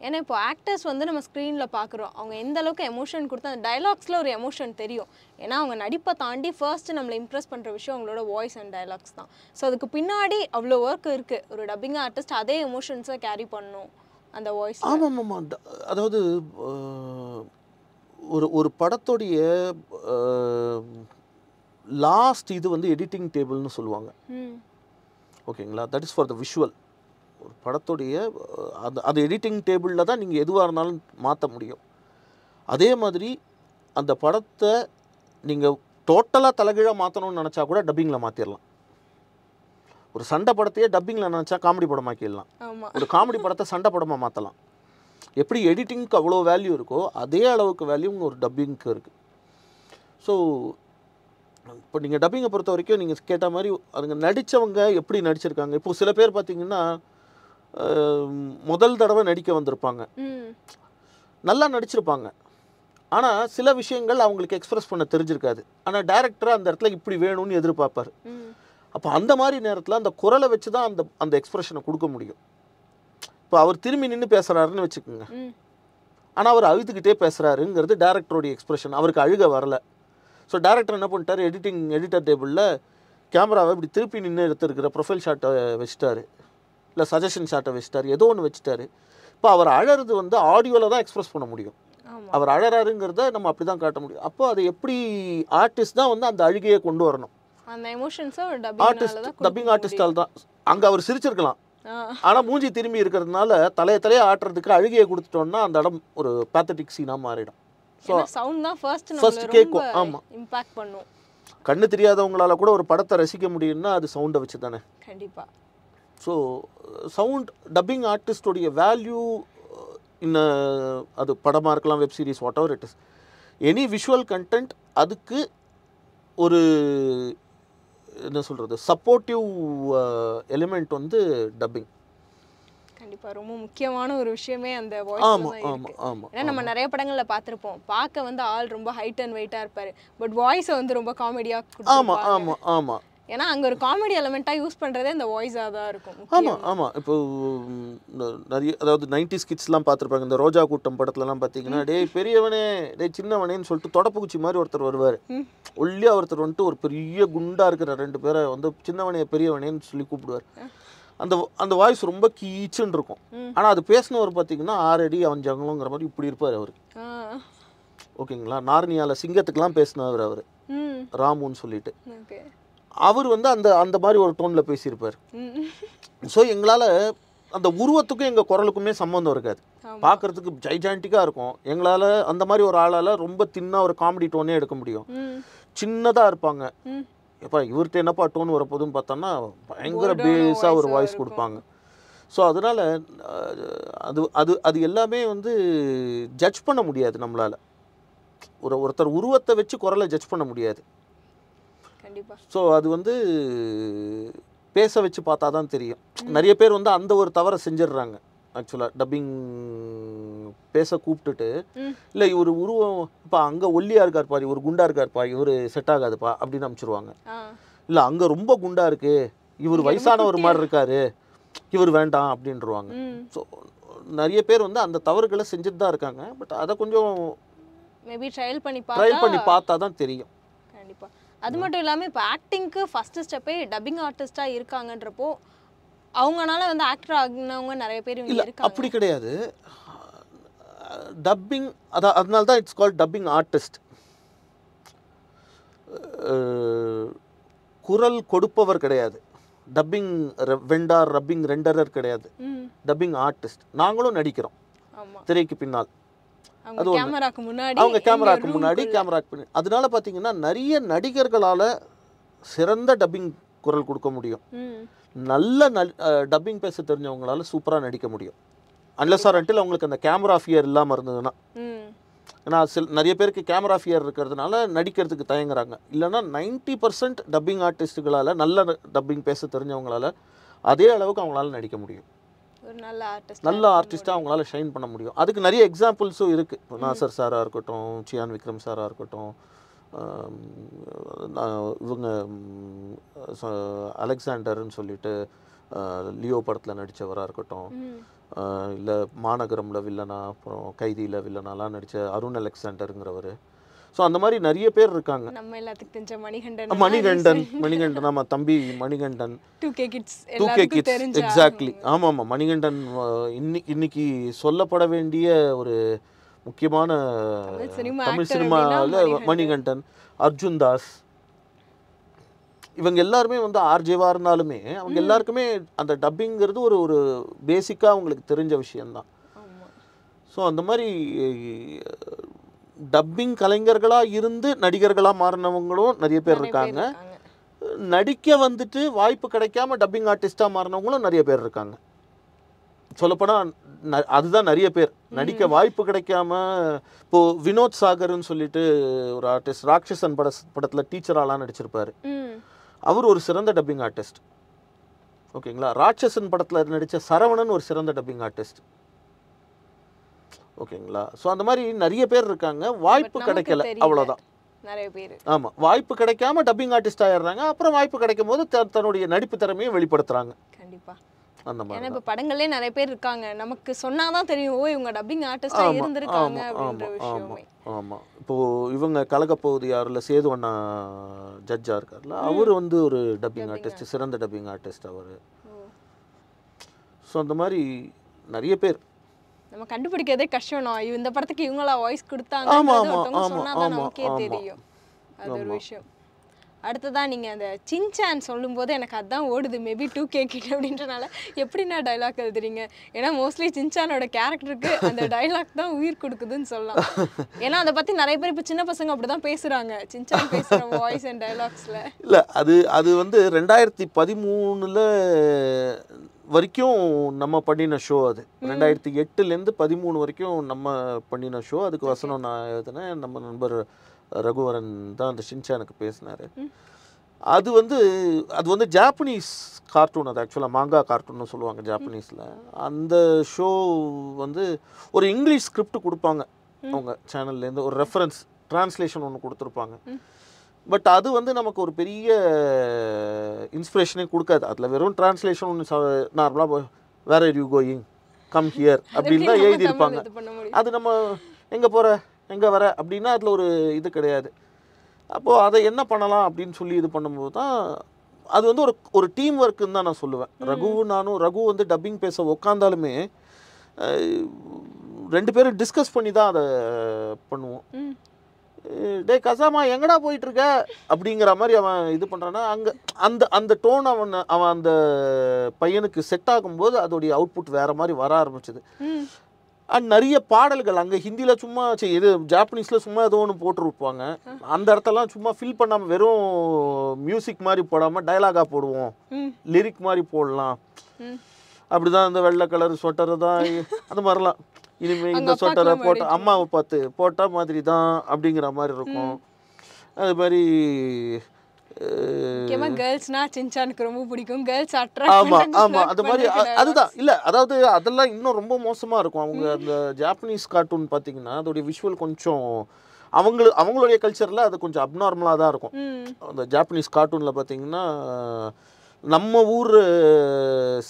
ஏன்னா இப்போ ஆக்டர்ஸ் வந்து நம்ம ஸ்க்ரீனில் பார்க்குறோம், அவங்க எந்த அளவுக்கு எமோஷன் கொடுத்தா அந்த டைலாக்ஸில் ஒரு எமோஷன் தெரியும். ஏன்னா அவங்க நடிப்பை தாண்டி ஃபர்ஸ்ட்டு நம்மளை இம்ப்ரெஸ் பண்ணுற விஷயம் அவங்களோட வாய்ஸ் அண்ட் டைலாக்ஸ் தான். ஸோ அதுக்கு பின்னாடி அவ்வளோ ஒர்க் இருக்குது. ஒரு டப்பிங் ஆர்டிஸ்ட் அதே எமோஷன்ஸை கேரி பண்ணணும் அந்த வாய்ஸ். ஆமாம் ஆமாம். அதாவது ஒரு படத்தோடைய லாஸ்ட் இது வந்து எடிட்டிங் டேபிள்னு சொல்லுவாங்க. ஓகேங்களா, that is for the visual. ஒரு படத்துடைய அது எடிட்டிங் டேபிளில் தான் நீங்கள் எதுவாக இருந்தாலும் மாற்ற முடியும். அதே மாதிரி அந்த படத்தை நீங்கள் டோட்டலாக தலைகீழாக மாற்றணும்னு நினச்சா கூட டப்பிங்கில் மாற்றிடலாம். ஒரு சண்டை படத்தையே டப்பிங்கில் நினச்சா காமெடி படமாக்கிடலாம். ஒரு காமெடி படத்தை சண்டை படமாக மாற்றலாம். எப்படி எடிட்டிங்க்கு அவ்வளோ வேல்யூ இருக்கோ அதே அளவுக்கு வேல்யூ ஒரு டப்பிங்க்கு இருக்குது. ஸோ இப்போ நீங்கள் டப்பிங்கை பொறுத்த வரைக்கும் நீங்கள் கேட்ட மாதிரி அதுங்க நடித்தவங்க எப்படி நடிச்சிருக்காங்க. இப்போது சில பேர் பார்த்தீங்கன்னா முதல் தடவை நடிக்க வந்திருப்பாங்க, நல்லா நடிச்சிருப்பாங்க, ஆனால் சில விஷயங்கள் அவங்களுக்கு எக்ஸ்பிரஸ் பண்ண தெரிஞ்சிருக்காது. ஆனால் டைரக்டராக அந்த இடத்துல இப்படி வேணும்னு எதிர்பார்ப்பார். அப்போ அந்த மாதிரி நேரத்தில் அந்த குரலை வச்சு தான் அந்த எக்ஸ்பிரஷனை கொடுக்க முடியும். இப்போ அவர் திரும்பி நின்று பேசுகிறாருன்னு வச்சுக்கோங்க, ஆனால் அவர் அழுதுகிட்டே பேசுகிறாருங்கிறது டைரக்டருடைய எக்ஸ்பிரஷன், அவருக்கு அழுக வரலை. ஸோ டைரக்டர் என்ன பண்ணிட்டார், எடிட்டர் டேபிளில் கேமராவை இப்படி திருப்பி நின்று எடுத்துருக்கிற ப்ரொஃபைல் ஷாட்டை வச்சுட்டாரு, இல்லை சஜஷன் ஷாட்டை வச்சுட்டாரு, ஏதோ ஒன்று வச்சுட்டாரு. இப்போ அவர் அழறது வந்து ஆடியோவில் தான் எக்ஸ்பிரஸ் பண்ண முடியும். அவர் அழறாருங்கிறத நம்ம அப்படி தான் காட்ட முடியும். அப்போ அதை எப்படி ஆர்டிஸ்ட் தான் வந்து அந்த அழுகையை கொண்டு வரணும். அந்த எமோஷன்ஸை டப்பிங் ஆர்டிஸ்டால் தான். அங்கே அவர் சிரிச்சிருக்கலாம், ஆ. ஆனால் மூஞ்சி திரும்பி இருக்கிறதுனால தலையை ஆட்டுறதுக்கு அழுகையை கொடுத்துட்டோம்னா அந்த இடம் ஒரு பேத்தட்டிக் சீனாக மாறிடும். ஸோ சவுண்ட் தான் ஃபர்ஸ்ட் கேட்கும். ஆமாம், இம்பாக்ட் பண்ணும். கண்ணு தெரியாதவங்களால கூட ஒரு படத்தை ரசிக்க முடியும்னா அது சவுண்டை வச்சு தானே. கண்டிப்பா. ஸோ சவுண்ட் டப்பிங் ஆர்டிஸ்டோடைய வேல்யூ அது படமாக இருக்கலாம், web series, what ever it is, any visual content, அதுக்கு ஒரு என்ன சொல்கிறது சப்போர்ட்டிவ் எலிமெண்ட் வந்து டப்பிங். கண்டிப்பா ரொம்ப முக்கியமான ஒரு விஷயமே அந்த வாய்ஸ் தான் இருக்கு. ஏன்னா நம்ம நிறைய படங்கள்ல பார்த்திருப்போம், பார்க்க வந்து ஆள் ரொம்ப ஹைட் அண்ட் வெயிட்டா இருப்பாரு, பட் வாய்ஸை வந்து ரொம்ப காமெடியா கொடுத்திருப்பாங்க. ஆமாம் ஆமாம். ஏன்னா அங்கே ஒரு காமெடி எலமெண்ட்டாக யூஸ் பண்ணுறதே இந்த வாய்ஸாக தான் இருக்கும். ஆமாம். இப்போ நிறைய அதாவது 90s கிட்ஸ்லாம் பார்த்துருப்பாங்க. இந்த ரோஜா கூட்டம் படத்துலலாம் பார்த்தீங்கன்னா, டேய் பெரியவனே, டேய் சின்னவனேன்னு சொல்லிட்டு தொடப்புக்குச்சி மாதிரி ஒருத்தர் வருவார். ஒல்லியாக ஒருத்தர் வந்துட்டு ஒரு பெரிய குண்டாக இருக்கிற 2 பேரை வந்து சின்னவனே பெரியவனேன்னு சொல்லி கூப்பிடுவார். அந்த வாய்ஸ் ரொம்ப கீச்சுன்னு இருக்கும். ஆனால் அது பேசினவர் பார்த்தீங்கன்னா 6 அடி 5 அங்குலங்கிற மாதிரி இப்படி இருப்பார் அவர். ஓகேங்களா? நார்னியாவில் சிங்கத்துக்கெலாம் பேசினவர் அவர், ராமுன்னு சொல்லிட்டு. அவர் வந்து அந்த மாதிரி ஒரு டோனில் பேசியிருப்பார். ஸோ எங்களால் அந்த உருவத்துக்கும் எங்கள் குரலுக்குமே சம்மந்தம் இருக்காது. பார்க்குறதுக்கு ஜைஜான்டிக்காக இருக்கும். எங்களால் அந்த மாதிரி ஒரு ஆளால் ரொம்ப தின்னாக ஒரு காமெடி டோனே எடுக்க முடியும். சின்னதாக இருப்பாங்க, எப்பா இவர்கிட்ட என்னப்பா டோன் வரப்போதுன்னு பார்த்தோன்னா பயங்கர பேஸாக ஒரு வாய்ஸ் கொடுப்பாங்க. ஸோ அதனால் அது எல்லாமே வந்து ஜட்ஜ் பண்ண முடியாது நம்மளால். ஒருத்தர் உருவத்தை வச்சு குரலை ஜட்ஜ் பண்ண முடியாது. ஸோ அது வந்து பேச வச்சு பார்த்தா தான் தெரியும். நிறைய பேர் வந்து அந்த ஒரு தவறை செஞ்சிடுறாங்க. ஆக்சுவலாக டப்பிங் பேச கூப்பிட்டுட்டு, இல்லை இவர் உருவம் இப்போ அங்கே ஒல்லியாக இருக்காருப்பா, இவர் குண்டாக இருக்காருப்பா, இவர் செட் ஆகாதுப்பா அப்படின்னு அனுப்பிச்சிருவாங்க. இல்லை அங்கே ரொம்ப குண்டாக இருக்கு, இவர் வயசானவர் மாதிரி இருக்காரு, இவர் வேண்டாம் அப்படின்றவாங்க. ஸோ நிறைய பேர் வந்து அந்த தவறுகளை செஞ்சுட்டு தான் இருக்காங்க. பட் அதை கொஞ்சம் மேபி ட்ரையல் பண்ணி பார்த்தா தான் தெரியும். கண்டிப்பாக. அது மட்டும் இல்லாமல் இப்போ ஆக்டிங்க்கு ஃபஸ்ட்டு ஸ்டெப்பே டப்பிங் ஆர்டிஸ்ட்டாக இருக்காங்கன்றப்போ அவங்கனால வந்து ஆக்டர் ஆகினவங்க நிறைய பேர் இல்லை அப்படி கிடையாது. டப்பிங் அதனால தான் இட்ஸ் கால்ட் டப்பிங் ஆர்டிஸ்ட். குரல் கொடுப்பவர் கிடையாது, டப்பிங் வெண்டார், டப்பிங் ரெண்டரர் கிடையாது, டப்பிங் ஆர்டிஸ்ட். நாங்களும் நடிக்கிறோம் திரைக்கு பின்னால், அது அவங்க கேமராக்கு முன்னாடி கேமராக்கு பின்னாடி. அதனால பார்த்தீங்கன்னா நிறைய நடிகர்களால் சிறந்த டப்பிங் குரல் கொடுக்க முடியும். நல்ல டப்பிங் பேச தெரிஞ்சவங்களால சூப்பராக நடிக்க முடியும். அன்லெஸ் ஆர் அன்டில் அவங்களுக்கு அந்த கேமரா ஃபியர் இல்லாமல் இருந்ததுன்னா. ஏன்னா நிறைய பேருக்கு கேமரா ஃபியர் இருக்கிறதுனால நடிக்கிறதுக்கு தயங்குறாங்க. இல்லைன்னா 90% டப்பிங் ஆர்டிஸ்ட்டுகளால், நல்ல டப்பிங் பேச தெரிஞ்சவங்களால அதே அளவுக்கு அவங்களால நடிக்க முடியும். நல்ல ஆர்டிஸ்ட்டாக அவங்களால ஷைன் பண்ண முடியும். அதுக்கு நிறைய எக்ஸாம்பிள்ஸும் இருக்குது. இப்போ நாசர் சாராக இருக்கட்டும், சியான் விக்ரம் சாராக இருக்கட்டும், இவங்க அலெக்சாண்டர்னு சொல்லிட்டு லியோ படத்தில் நடித்தவராக இருக்கட்டும், இல்லை மாநகரமில் வில்லனா, அப்புறம் கைதியில் வில்லனாலாம் நடித்த அருண் அலெக்சாண்டருங்கிறவர். ஸோ அந்த மாதிரி நிறைய பேர் இருக்காங்க. நம்ம எல்லாத்துக்கும் தெரிஞ்ச மணிகண்டன் நம்ம தம்பி மணிகண்டன், 2K கிட்ஸ் எக்ஸாக்ட்லி. ஆமாம், மணிகண்டன் இன்னைக்கு சொல்லப்பட வேண்டிய ஒரு முக்கியமான தமிழ் சினிமாவில் மணிகண்டன், அர்ஜுன் தாஸ், இவங்க எல்லாருமே வந்து ஆர்ஜேவாக இருந்தாலுமே அவங்க எல்லாருக்குமே அந்த டப்பிங்கிறது ஒரு பேசிக்காக அவங்களுக்கு தெரிஞ்ச விஷயந்தான். ஸோ அந்த மாதிரி டப்பிங் கலைஞர்களாக இருந்து நடிகர்களாக மாறினவங்களும் நிறைய பேர் இருக்காங்க. நடிக்க வந்துட்டு வாய்ப்பு கிடைக்காம டப்பிங் ஆர்டிஸ்டாக மாறினவங்களும் நிறைய பேர் இருக்காங்க. சொல்லப்போனால் அதுதான் நிறைய பேர். நடிக்க வாய்ப்பு கிடைக்காம, இப்போது வினோத் சாகர்னு சொல்லிட்டு ஒரு ஆர்டிஸ்ட் ராட்சசன் படத்தில் டீச்சராலாம் நடிச்சிருப்பார். அவர் ஒரு சிறந்த டப்பிங் ஆர்டிஸ்ட். ஓகேங்களா? ராட்சசன் படத்தில் நடித்த சரவணன் ஒரு சிறந்த டப்பிங் ஆர்டிஸ்ட். ஓகேங்களா? ஸோ அந்த மாதிரி நிறைய பேர் இருக்காங்க. வாய்ப்பு கிடைக்கல, அவ்வளோதான். நிறைய பேர் ஆமாம், வாய்ப்பு கிடைக்காம டப்பிங் ஆர்டிஸ்ட் ஆயிடுறாங்க. அப்புறம் வாய்ப்பு கிடைக்கும் போது தன்னுடைய நடிப்பு திறமையை வெளிப்படுத்துறாங்க. கண்டிப்பாக. அந்த மாதிரி ஏன்னா இப்போ படங்களே நிறைய பேர் இருக்காங்க, நமக்கு சொன்னாதான் தெரியும் ஓ இவங்க டப்பிங் ஆர்டிஸ்டாக இருந்திருக்காங்க அப்படின்ற விஷயமே. ஆமாம், இப்போது இவங்க கலக்கப்போகுது யாரில் சேது அண்ணா ஜட்ஜாக இருக்கார்ல, அவர் வந்து ஒரு டப்பிங் ஆர்டிஸ்ட், சிறந்த டப்பிங் ஆர்டிஸ்ட் அவர். ஸோ அந்த மாதிரி நிறைய பேர் நம்ம கண்டுபிடிக்கிறதே கஷ்டம். இந்த படத்துக்கு இவங்களா வாய்ஸ் கொடுத்தாங்க சொன்னாதான் நமக்கே தெரியும். அது ஒரு விஷயம். அடுத்ததான் நீங்கள் அந்த சின்சான் சொல்லும்போது எனக்கு அதுதான் ஓடுது மேபி 2K கிட்ட அப்படின்றனால எப்படி நான் டைலாக் எழுதுறீங்க? ஏன்னா மோஸ்ட்லி சின்சானோட கேரக்டருக்கு அந்த டைலாக் தான் உயிர் கொடுக்குதுன்னு சொல்லலாம். ஏன்னா அதை பற்றி நிறைய பேர் இப்போ சின்ன பசங்க அப்படி தான் பேசுகிறாங்க, சின்சான் பேசுகிற வாய்ஸ் அண்ட் டைலாக்ஸில். இல்லை, அது வந்து 2013 வரைக்கும் நம்ம பண்ணின ஷோ. அது 2008லேருந்து 13 வரைக்கும் நம்ம பண்ணின ஷோ. அதுக்கு வசனம் நான் எழுதினேன். நம்ம நண்பர் ரகுவரன் தான் அந்த ஷின்சானுக்கு பேசினார். அது வந்து ஜாப்பனீஸ் கார்ட்டூன். அது ஆக்சுவலாக மாங்கா கார்ட்டூன்னு சொல்லுவாங்க ஜாப்பனீஸில். அந்த ஷோ வந்து ஒரு இங்கிலீஷ் ஸ்கிரிப்ட் கொடுப்பாங்க அவங்க சேனல்லேருந்து, ஒரு ரெஃபரன்ஸ் ட்ரான்ஸ்லேஷன் ஒன்று கொடுத்துருப்பாங்க. பட் அது வந்து நமக்கு ஒரு பெரிய இன்ஸ்பிரேஷனே கொடுக்காது. அதில் வெறும் ட்ரான்ஸ்லேஷன் ஒன்று நார்மலாக where are you going, come here அப்படின்னு தான் எழுதியிருப்பாங்க. அது நம்ம எங்கே போகிற, எங்கே வர அப்படின்னா அதில் ஒரு இது கிடையாது. அப்போது அதை என்ன பண்ணலாம் அப்படின்னு சொல்லி இது பண்ணும்போது தான் அது வந்து ஒரு டீம் ஒர்க்குன்னு தான் நான் சொல்லுவேன். ரகு வந்து டப்பிங் பேச உக்காந்தாலுமே 2 பேரும் டிஸ்கஸ் பண்ணி தான் அதை பண்ணுவோம். டே கசாமா எங்கடா போயிட்டுருக்க அப்படிங்கிற மாதிரி அவன் இது பண்ணுறான்னா, அங்கே அந்த டோன் அவன் அந்த பையனுக்கு செட் ஆகும்போது அதோடைய அவுட்புட் வேறு மாதிரி வர ஆரம்பிச்சுது. அண்ட் நிறைய பாடல்கள் அங்கே ஹிந்தியில் சும்மா இது ஜாப்பனீஸில் சும்மா ஏதோ ஒன்று போட்டுருப்பாங்க. அந்த இடத்தெல்லாம் சும்மா ஃபில் பண்ணாமல் வெறும் மியூசிக் மாதிரி போடாமல் டைலாகாக போடுவோம், லிரிக் மாதிரி போடலாம். அப்படிதான் இந்த வெள்ளை கலர் ஸ்வெட்டர் தான் அந்த மாதிரிலாம் இனிமேல் இந்த ஸ்வெட்டரை போட்ட அம்மாவை பார்த்து போட்ட மாதிரி தான் அப்படிங்கிற மாதிரி இருக்கும். அது மாதிரி கேர்ள்ஸ்னா சின்சானுக்கு ரொம்ப பிடிக்கும், கேர்ள்ஸ் ஆமாம் அது மாதிரி அதுதான். இல்லை, அதாவது அதெல்லாம் இன்னும் ரொம்ப மோசமாக இருக்கும். அவங்க அந்த ஜாப்பனீஸ் கார்ட்டூன் பார்த்தீங்கன்னா அதோடைய விஷுவல் கொஞ்சம் அவங்களுடைய கல்ச்சரில் அது கொஞ்சம் அப்நார்மலாக தான் இருக்கும். அந்த ஜாப்பனீஸ் கார்ட்டூனில் பார்த்தீங்கன்னா நம்ம ஊர்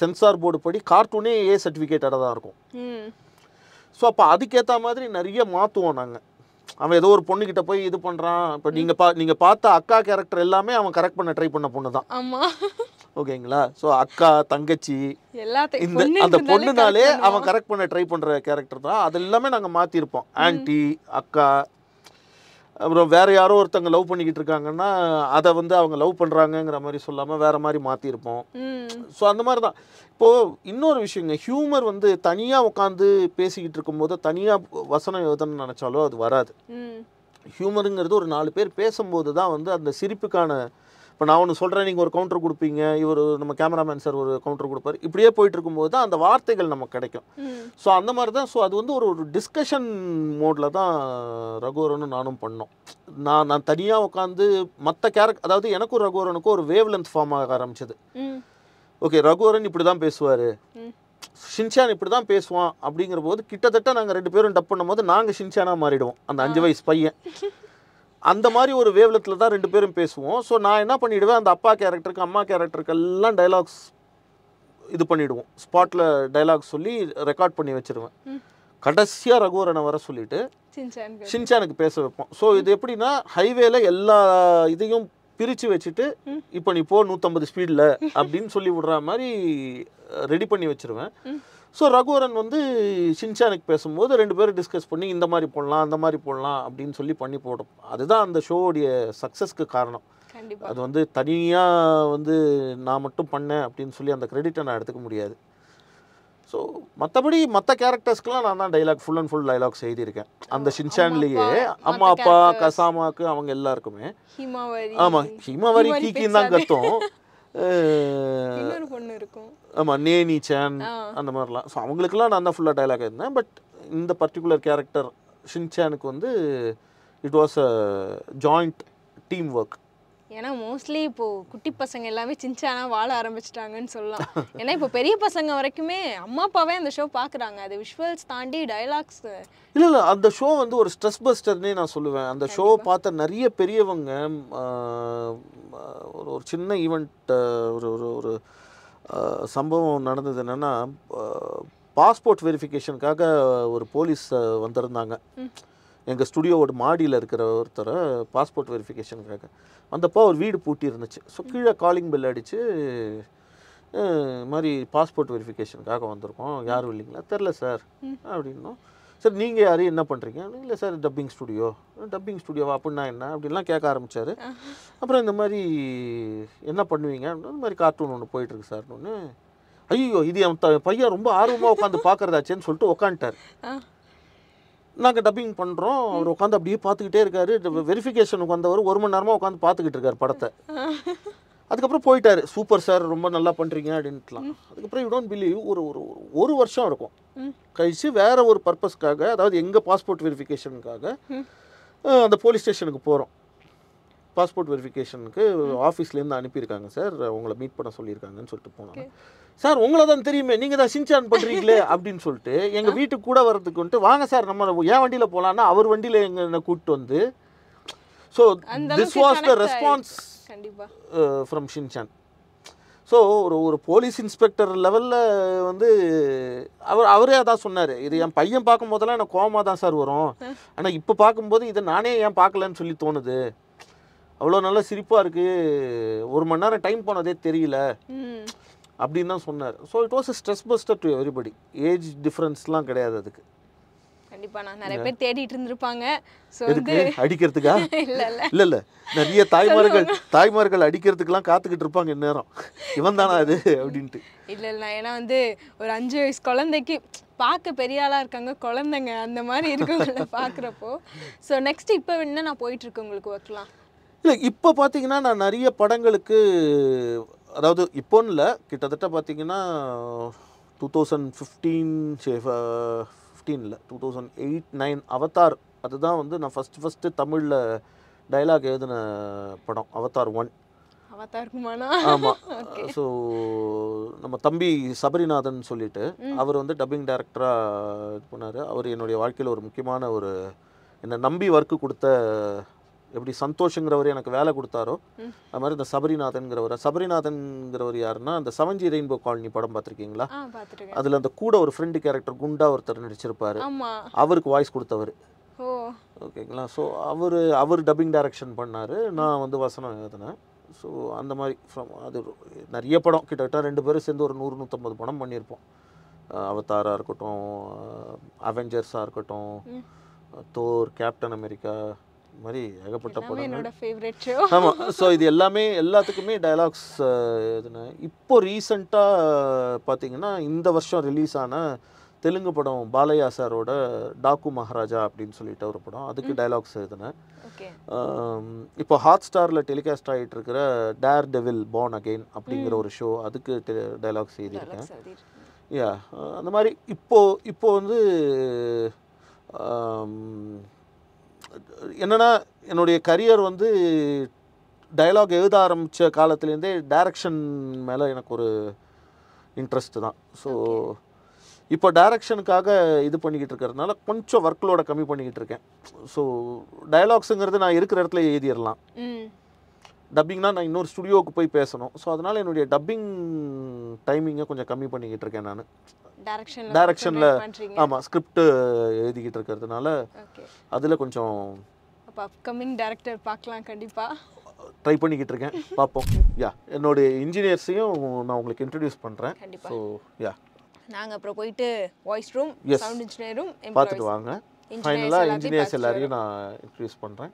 சென்சார் போர்டு படி கார்ட்டூனே ஏ சர்டிஃபிகேட்டடாக தான் இருக்கும். ஸோ அப்போ அதுக்கேற்ற மாதிரி நிறைய மாற்றுவோம் நாங்கள். அவன் ஏதோ ஒரு பொண்ணுக்கிட்ட போய் இது பண்ணுறான். இப்போ நீங்கள் பார்த்த அக்கா கேரக்டர் எல்லாமே அவன் கரெக்ட் பண்ண ட்ரை பண்ண பொண்ணு தான். ஓகேங்களா? ஸோ அக்கா, தங்கச்சி, இந்த அந்த பொண்ணுனாலே அவன் கரெக்ட் பண்ண ட்ரை பண்ணுற கேரக்டர் தான். அது எல்லாமே நாங்கள் மாற்றிருப்போம். ஆன்ட்டி, அக்கா, அப்புறம் வேறு யாரோ ஒருத்தங்க லவ் பண்ணிக்கிட்டு இருக்காங்கன்னா அதை வந்து அவங்க லவ் பண்ணுறாங்கங்கிற மாதிரி சொல்லாமல் வேறு மாதிரி மாற்றிருப்போம். ஸோ அந்த மாதிரி தான். இப்போது இன்னொரு விஷயங்க, ஹியூமர் வந்து தனியாக உட்காந்து பேசிக்கிட்டு இருக்கும்போது தனியாக வசனம் எழுதணும்னு நினச்சாலும் அது வராது. ஹியூமருங்கிறது ஒரு 4 பேர் பேசும்போது தான் வந்து அந்த சிரிப்புக்கான. இப்போ நான் ஒன்று சொல்கிறேன், நீங்கள் ஒரு கவுண்டர் கொடுப்பீங்க, இவர் நம்ம கேமராமேன் சார் ஒரு கவுண்டர் கொடுப்பார். இப்படியே போயிட்டு இருக்கும்போது தான் அந்த வார்த்தைகள் நமக்கு கிடைக்கும். ஸோ அந்த மாதிரி தான். ஸோ அது வந்து ஒரு டிஸ்கஷன் மோடில் தான் ரகுவரனும் நானும் பண்ணோம். நான் தனியாக உட்காந்து மற்ற அதாவது எனக்கும் ரகுவரனுக்கும் ஒரு வேவ் லென்த் ஃபார்ம் ஆக ஆரம்பிச்சது. ஓகே, ரகுவரன் இப்படி தான் பேசுவார், ஷின்சான் இப்படி தான் பேசுவான் அப்படிங்கிற போது கிட்டத்தட்ட நாங்கள் 2 பேரும் டப் பண்ணும் போது நாங்கள் ஷின்சானாக மாறிடுவோம். அந்த 5 வயசு பையன் அந்த மாதிரி ஒரு வேவ்லெத்தில் தான் 2 பேரும் பேசுவோம். ஸோ நான் என்ன பண்ணிவிடுவேன், அந்த அப்பா கேரக்டருக்கு அம்மா கேரக்டருக்கு எல்லாம் டைலாக்ஸ் இது பண்ணிவிடுவோம். ஸ்பாட்டில் டைலாக்ஸ் சொல்லி ரெக்கார்ட் பண்ணி வச்சுருவேன். கடைசியாக ரகுவரனை வர சொல்லிவிட்டு ஷின்சானுக்கு பேச வைப்போம். ஸோ இது எப்படின்னா ஹைவேல எல்லா இதையும் பிரித்து வச்சுட்டு இப்போ நீ போ 150 ஸ்பீடில் அப்படின்னு சொல்லி விடுற மாதிரி ரெடி பண்ணி வச்சுருவேன். ஸோ ரகுவரன் வந்து ஷின்சானுக்கு பேசும்போது 2 பேரும் டிஸ்கஸ் பண்ணி இந்த மாதிரி போடலாம் அந்த மாதிரி போடலாம் அப்படின்னு சொல்லி பண்ணி போடும். அதுதான் அந்த ஷோவுடைய சக்ஸஸ்க்கு காரணம். அது வந்து தனியாக வந்து நான் மட்டும் பண்ணேன் அப்படின்னு சொல்லி அந்த கிரெடிட்டை நான் எடுத்துக்க முடியாது. ஸோ மற்றபடி மற்ற கேரக்டர்ஸ்க்கெலாம் நான் தான் dialogue full and full dialogues எழுதியிருக்கேன். அந்த ஷின்சான்லேயே அம்மா அப்பா கசாமாக்கு அவங்க எல்லாருக்குமே. ஆமாம், ஹிமாவரி கீக்கின்னு தான் கத்தும். ஆமாம், நேனி சேன் அந்த மாதிரிலாம். ஸோ அவங்களுக்குலாம் நான் தான் ஃபுல்லாக டைலாக் இருந்தேன். பட் இந்த பர்டிகுலர் கேரக்டர் ஷின்சானுக்கு வந்து it was a joint team work. ஏன்னா மோஸ்ட்லி இப்போது குட்டி பசங்க எல்லாமே சின்சானா வாழ ஆரம்பிச்சிட்டாங்கன்னு சொல்லலாம். ஏன்னா இப்போ பெரிய பசங்க வரைக்குமே அம்மா அப்பாவே அந்த ஷோ பார்க்குறாங்க. அது விஷுவல்ஸ் தாண்டி டைலாக்ஸ். இல்லை அந்த ஷோ வந்து ஒரு ஸ்ட்ரெஸ் பஸ்டர்னே நான் சொல்லுவேன். அந்த ஷோ பார்த்த நிறைய பெரியவங்க ஒரு சின்ன ஈவெண்ட், ஒரு ஒரு ஒரு சம்பவம் நடந்தது. என்னென்னா, பாஸ்போர்ட் வெரிஃபிகேஷனுக்காக ஒரு போலீஸ் வந்திருந்தாங்க. எங்கள் ஸ்டுடியோவோட மாடியில் இருக்கிற ஒருத்தரை பாஸ்போர்ட் வெரிஃபிகேஷனுக்காக வந்தப்போ ஒரு வீடு பூட்டி இருந்துச்சு. ஸோ கீழே காலிங் பெல் அடித்து மாதிரி பாஸ்போர்ட் வெரிஃபிகேஷனுக்காக வந்திருக்கோம், யாரும் இல்லைங்களா, தெரில சார் அப்படின்னோம். சார் நீங்கள் யார் என்ன பண்ணுறீங்க? இல்லை சார் டப்பிங் ஸ்டுடியோவா அப்படின்னா என்ன அப்படின்லாம் கேட்க ஆரம்பித்தார். அப்புறம் இந்த மாதிரி என்ன பண்ணுவீங்க? இந்த மாதிரி கார்ட்டூன் ஒன்று போயிட்டுருக்கு சார். ஒன்று ஐயோ இது என் பையன் ரொம்ப ஆர்வமாக உட்காந்து பார்க்குறதாச்சேன்னு சொல்லிட்டு உட்காந்துட்டார். நாங்கள் டப்பிங் பண்ணுறோம். அவர் உட்காந்து அப்படியே பார்த்துக்கிட்டே இருக்காரு. வெரிஃபிகேஷனுக்கு வந்தவர் 1 மணி நேரமாக உட்காந்து பார்த்துக்கிட்டு இருக்கார் படத்தை. அதுக்கப்புறம் போயிட்டார். சூப்பர் சார் ரொம்ப நல்லா பண்ணுறீங்க அப்படின்ட்டுலாம். அதுக்கப்புறம் யூ டோன்ட் பிலீவ் ஒரு வருஷம் இருக்கும் கழிச்சு வேற ஒரு பர்பஸ்க்காக, அதாவது எங்கள் பாஸ்போர்ட் வெரிஃபிகேஷனுக்காக அந்த போலீஸ் ஸ்டேஷனுக்கு போகிறோம். பாஸ்போர்ட் வெரிஃபிகேஷனுக்கு ஆஃபீஸ்லேருந்து அனுப்பியிருக்காங்க சார், உங்களை மீட் பண்ண சொல்லியிருக்காங்கன்னு சொல்லிட்டு போனாங்க. சார் உங்களை தான் தெரியுமே, நீங்கள் தான் சின்சான் பண்ணுறீங்களே அப்படின்னு சொல்லிட்டு எங்கள் வீட்டுக்கு கூட வர்றதுக்கு வந்துட்டு வாங்க சார் நம்ம என் வண்டியில் போகலான்னா அவர் வண்டியில் என்னை கூப்பிட்டு வந்து. So this was the response from Shinchan. So ஒரு போலீஸ் இன்ஸ்பெக்டர் லெவலில் வந்து அவரே அதான் சொன்னார். இது என் பையன் பார்க்கும் போதெல்லாம் எனக்கு கோவமாக தான் சார் வரும், ஆனால் இப்போ பார்க்கும்போது இதை நானே ஏன் பார்க்கலன்னு சொல்லி தோணுது. அவ்வளோ நல்லா சிரிப்பாக இருக்குது, 1 மணி நேரம் டைம் போனதே தெரியல அப்படின்னு தான் சொன்னார். So it was a stress buster to everybody. Age டிஃப்ரென்ஸ்லாம் கிடையாது அதுக்கு. கண்டிப்பா நான் நிறைய பேர் தேடிட்டு இருந்திருப்பாங்க. ஸோ எதுக்கு அடிக்கிறதுக்கா? இல்லை நிறைய தாய்மார்கள் அடிக்கிறதுக்கெல்லாம் காத்துக்கிட்டு இருப்பாங்க இந்நேரம், இவன் தானா அது அப்படின்ட்டு. இல்லை ஏன்னா வந்து ஒரு 5 வயசு குழந்தைக்கு பார்க்க பெரிய ஆளாக இருக்காங்க, குழந்தைங்க அந்த மாதிரி இருக்கவங்கள பார்க்குறப்போ. ஸோ நெக்ஸ்ட் இப்போ என்ன நான் போயிட்டுருக்கு உங்களுக்கு ஒர்க்லாம்? இல்லை இப்போ பார்த்தீங்கன்னா நான் நிறைய படங்களுக்கு, அதாவது இப்போன்னு இல்லை, கிட்டத்தட்ட பார்த்தீங்கன்னா 2008-9 அவதார், அதுதான் வந்து நான் ஃபஸ்ட்டு தமிழில் டைலாக் எழுதின படம் அவதார் 1. ஆமாம். ஸோ நம்ம தம்பி சபரிநாதன் சொல்லிட்டு அவர் வந்து டப்பிங் டைரக்டராக இது பண்ணார். அவர் என்னுடைய வாழ்க்கையில் ஒரு முக்கியமான என்னை நம்பி ஒர்க்கு கொடுத்த, எப்படி சந்தோஷங்கிறவர் எனக்கு வேலை கொடுத்தாரோ அது மாதிரி இந்த சபரிநாதன்கிறவர் யாருன்னா, அந்த 7G ரெயின்போ காலனி படம் பார்த்துருக்கீங்களா? அதில் அந்த கூட ஒரு ஃப்ரெண்டு கேரக்டர் குண்டா ஒருத்தர் நடிச்சிருப்பாரு, அவருக்கு வாய்ஸ் கொடுத்தவர். ஓகேங்களா? ஸோ அவர் டப்பிங் டைரக்ஷன் பண்ணார், நான் வந்து வசனம் எழுதினேன். ஸோ அந்த மாதிரி அது நிறைய படம், கிட்டத்தட்ட 2 பேரும் சேர்ந்து ஒரு 100-150 படம் பண்ணியிருப்போம். அவதாராக இருக்கட்டும், அவெஞ்சர்ஸாக இருக்கட்டும், தோர், கேப்டன் அமெரிக்கா, மாதிரி ஏகப்பட்ட படம். ஆமாம். ஸோ இது எல்லாத்துக்குமே டயலாக்ஸ் எதுனா. இப்போ ரீசண்டாக பார்த்தீங்கன்னா இந்த வருஷம் ரிலீஸ் ஆன தெலுங்கு படம் பாலையா சாரோட டாக்கு மகாராஜா அப்படின்னு சொல்லிட்டு ஒரு படம், அதுக்கு டயலாக்ஸ் எழுதினேன். இப்போ ஹாட் ஸ்டாரில் டெலிகாஸ்ட் ஆகிட்டு இருக்கிற டேர் டெவில் பார்ன் அகெயின் அப்படிங்கிற ஒரு ஷோ, அதுக்கு டயலாக்ஸ் எழுதியிருக்கேன். யா அந்த மாதிரி இப்போ வந்து என்னென்னா என்னுடைய கரியர் வந்து டயலாக் எழுத ஆரம்பித்த காலத்துலேருந்தே டைரக்ஷன் மேலே எனக்கு ஒரு இன்ட்ரெஸ்ட் தான். ஸோ இப்போ டைரக்ஷனுக்காக இது பண்ணிக்கிட்டு இருக்கிறதுனால கொஞ்சம் ஒர்க்லோட கம்மி பண்ணிக்கிட்டு இருக்கேன். ஸோ டயலாக்ஸுங்கிறது நான் இருக்கிற இடத்துல எழுதிடலாம், டப்பிங்னா நான் இன்னொரு ஸ்டுடியோவுக்கு போய் பேசணும். ஸோ அதனால் என்னுடைய டப்பிங் டைமிங்கை கொஞ்சம் கம்மி பண்ணிக்கிட்டு இருக்கேன் நான் டைரக்ஷனில். ஆமாம், ஸ்கிரிப்ட் எழுதிக்கிட்டு இருக்கிறதுனால அதில் கொஞ்சம் அப்கமிங் டைரக்டர் பார்க்கலாம், கண்டிப்பாக ட்ரை பண்ணிக்கிட்டு இருக்கேன், பார்ப்போம். யா என்னுடைய இன்ஜினியர்ஸையும் நான் உங்களுக்கு இன்ட்ரடியூஸ் பண்ணுறேன். ஸோ யா நாங்கள் அப்புறம் போயிட்டு வாய்ஸ் ரூம், சவுண்ட் இன்ஜினியரும் பார்த்துட்டு வாங்க. ஃபைனலாக இன்ஜினியர்ஸ் எல்லாரையும் நான் இன்ட்ரடியூஸ் பண்ணுறேன்.